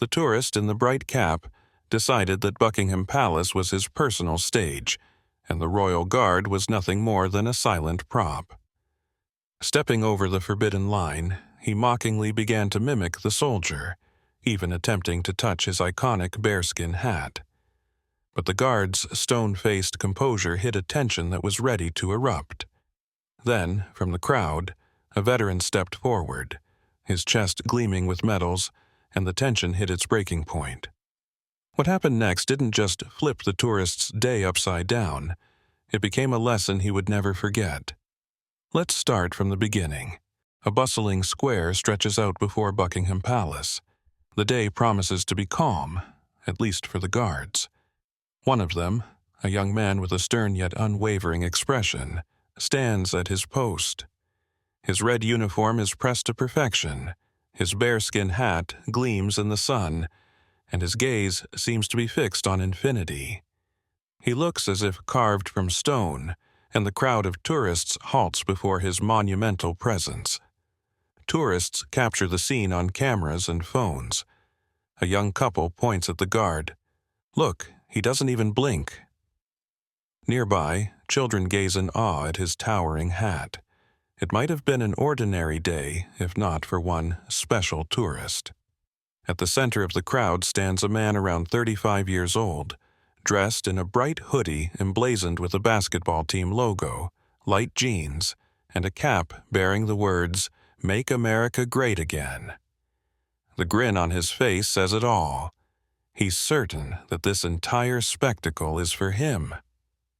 The tourist in the bright cap decided that Buckingham Palace was his personal stage, and the royal guard was nothing more than a silent prop. Stepping over the forbidden line, he mockingly began to mimic the soldier, even attempting to touch his iconic bearskin hat. But the guard's stone-faced composure hid a tension that was ready to erupt. Then, from the crowd, a veteran stepped forward, his chest gleaming with medals, and the tension hit its breaking point. What happened next didn't just flip the tourist's day upside down. It became a lesson he would never forget. Let's start from the beginning. A bustling square stretches out before Buckingham Palace. The day promises to be calm, at least for the guards. One of them, a young man with a stern yet unwavering expression, stands at his post. His red uniform is pressed to perfection, his bearskin hat gleams in the sun, and his gaze seems to be fixed on infinity. He looks as if carved from stone, and the crowd of tourists halts before his monumental presence. Tourists capture the scene on cameras and phones. A young couple points at the guard. Look, he doesn't even blink. Nearby, children gaze in awe at his towering hat. It might have been an ordinary day, if not for one special tourist. At the center of the crowd stands a man around 35 years old, dressed in a bright hoodie emblazoned with a basketball team logo, light jeans, and a cap bearing the words, "Make America Great Again." The grin on his face says it all. He's certain that this entire spectacle is for him.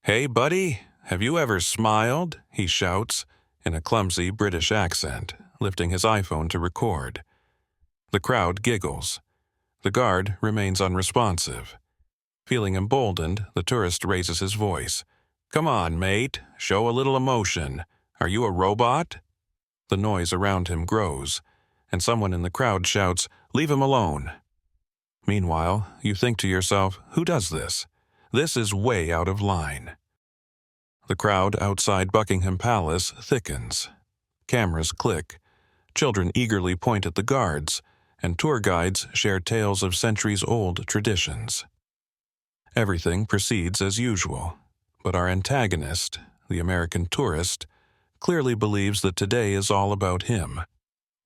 "Hey, buddy, have you ever smiled?" he shouts, in a clumsy British accent, lifting his iPhone to record. The crowd giggles. The guard remains unresponsive. Feeling emboldened, the tourist raises his voice. "Come on, mate, show a little emotion. Are you a robot?" The noise around him grows, and someone in the crowd shouts, "Leave him alone." Meanwhile, you think to yourself, who does this? This is way out of line. The crowd outside Buckingham Palace thickens. Cameras click. Children eagerly point at the guards, and tour guides share tales of centuries-old traditions. Everything proceeds as usual, but our antagonist, the American tourist, clearly believes that today is all about him.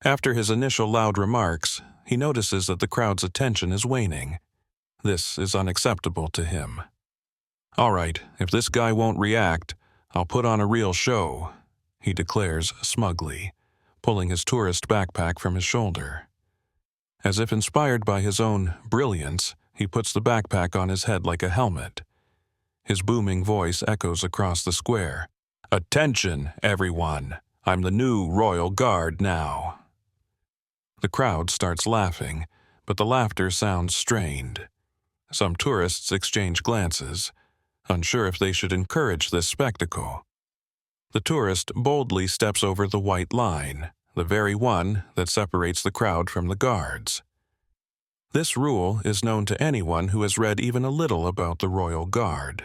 After his initial loud remarks, he notices that the crowd's attention is waning. This is unacceptable to him. "All right, if this guy won't react, I'll put on a real show," he declares smugly, pulling his tourist backpack from his shoulder. As if inspired by his own brilliance, he puts the backpack on his head like a helmet. His booming voice echoes across the square. "Attention, everyone! I'm the new Royal Guard now." The crowd starts laughing, but the laughter sounds strained. Some tourists exchange glances, unsure if they should encourage this spectacle. The tourist boldly steps over the white line, the very one that separates the crowd from the guards. This rule is known to anyone who has read even a little about the Royal Guard.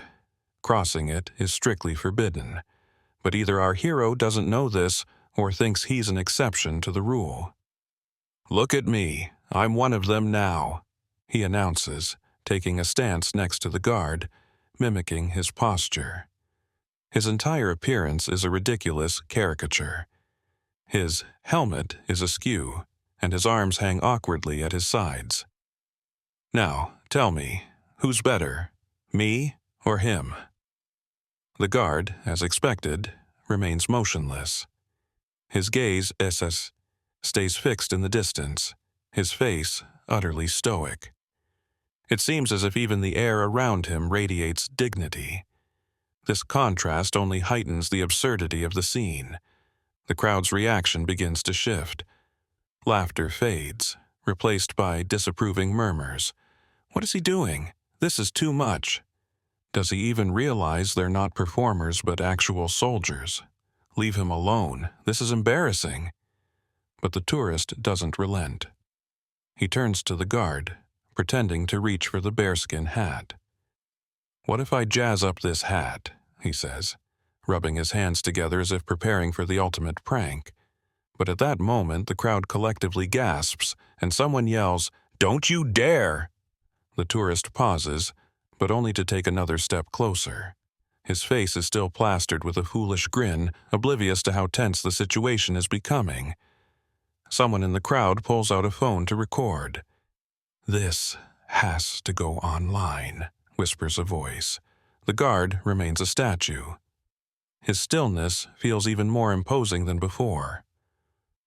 Crossing it is strictly forbidden, but either our hero doesn't know this or thinks he's an exception to the rule. "Look at me, I'm one of them now," he announces, taking a stance next to the guard, mimicking his posture. His entire appearance is a ridiculous caricature. His helmet is askew, and his arms hang awkwardly at his sides. "Now, tell me, who's better, me or him?" The guard, as expected, remains motionless. His gaze stays fixed in the distance, his face utterly stoic. It seems as if even the air around him radiates dignity. This contrast only heightens the absurdity of the scene. The crowd's reaction begins to shift. Laughter fades, replaced by disapproving murmurs. "What is he doing? This is too much." Does he even realize they're not performers but actual soldiers? "Leave him alone. This is embarrassing." But the tourist doesn't relent. He turns to the guard, pretending to reach for the bearskin hat. "What if I jazz up this hat?" he says, rubbing his hands together as if preparing for the ultimate prank. But at that moment, the crowd collectively gasps, and someone yells, "Don't you dare!" The tourist pauses, but only to take another step closer. His face is still plastered with a foolish grin, oblivious to how tense the situation is becoming. Someone in the crowd pulls out a phone to record. "This has to go online," whispers a voice. The guard remains a statue. His stillness feels even more imposing than before.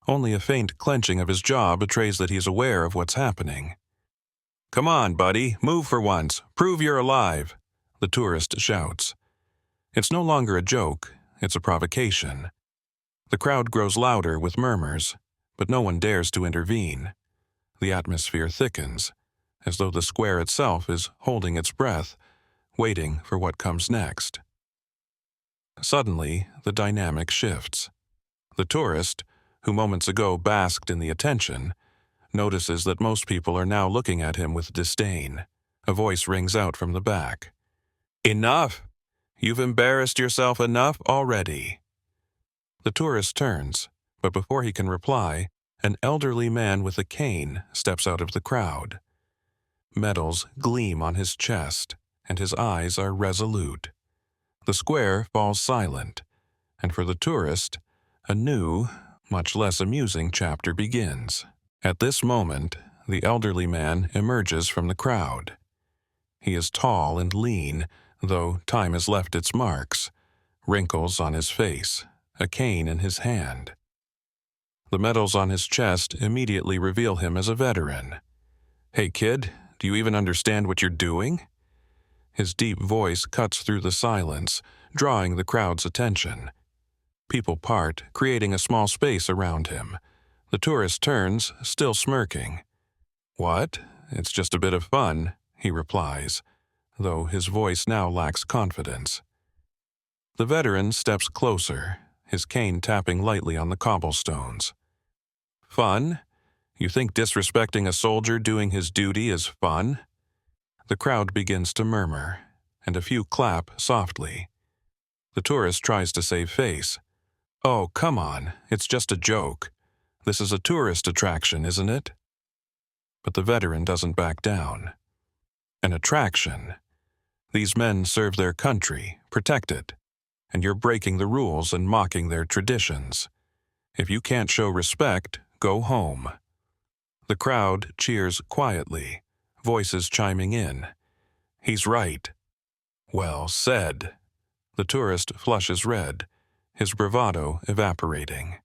Only a faint clenching of his jaw betrays that he's aware of what's happening. "Come on, buddy, move for once. Prove you're alive," the tourist shouts. It's no longer a joke, it's a provocation. The crowd grows louder with murmurs, but no one dares to intervene. The atmosphere thickens, as though the square itself is holding its breath, waiting for what comes next. Suddenly, the dynamic shifts. The tourist, who moments ago basked in the attention, notices that most people are now looking at him with disdain. A voice rings out from the back. "Enough! You've embarrassed yourself enough already." The tourist turns, but before he can reply, an elderly man with a cane steps out of the crowd. Medals gleam on his chest, and his eyes are resolute. The square falls silent, and for the tourist, a new, much less amusing chapter begins. At this moment, the elderly man emerges from the crowd. He is tall and lean, though time has left its marks, wrinkles on his face, a cane in his hand. The medals on his chest immediately reveal him as a veteran. "Hey kid, do you even understand what you're doing?" His deep voice cuts through the silence, drawing the crowd's attention. People part, creating a small space around him. The tourist turns, still smirking. "What? It's just a bit of fun," he replies, though his voice now lacks confidence. The veteran steps closer, his cane tapping lightly on the cobblestones. "Fun? You think disrespecting a soldier doing his duty is fun?" The crowd begins to murmur, and a few clap softly. The tourist tries to save face. "Oh, come on, it's just a joke. This is a tourist attraction, isn't it?" But the veteran doesn't back down. "An attraction? These men serve their country, protect it, and you're breaking the rules and mocking their traditions. If you can't show respect, go home." The crowd cheers quietly, voices chiming in. "He's right." "Well said." The tourist flushes red, his bravado evaporating.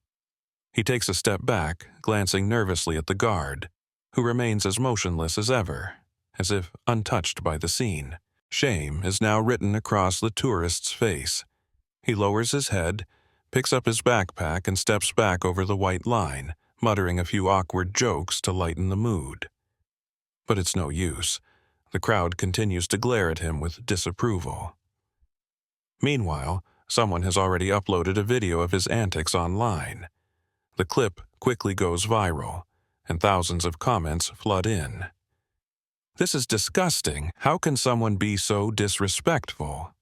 He takes a step back, glancing nervously at the guard, who remains as motionless as ever, as if untouched by the scene. Shame is now written across the tourist's face. He lowers his head, picks up his backpack and steps back over the white line, muttering a few awkward jokes to lighten the mood. But it's no use. The crowd continues to glare at him with disapproval. Meanwhile, someone has already uploaded a video of his antics online. The clip quickly goes viral, and thousands of comments flood in. "This is disgusting. How can someone be so disrespectful?"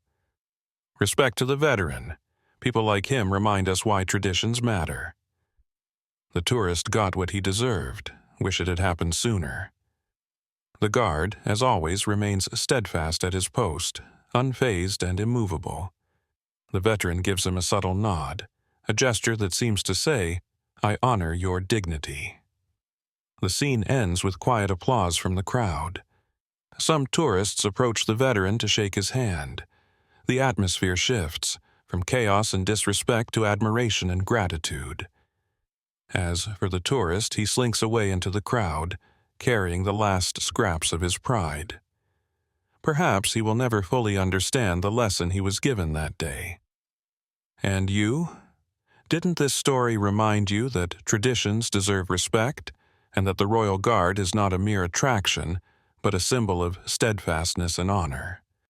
Respect to the veteran. People like him remind us why traditions matter. The tourist got what he deserved. Wish it had happened sooner. The guard, as always, remains steadfast at his post, unfazed and immovable. The veteran gives him a subtle nod, a gesture that seems to say, "I honor your dignity." The scene ends with quiet applause from the crowd. Some tourists approach the veteran to shake his hand. The atmosphere shifts, from chaos and disrespect to admiration and gratitude. As for the tourist, he slinks away into the crowd, carrying the last scraps of his pride. Perhaps he will never fully understand the lesson he was given that day. And you? Didn't this story remind you that traditions deserve respect, and that the Royal Guard is not a mere attraction, but a symbol of steadfastness and honor?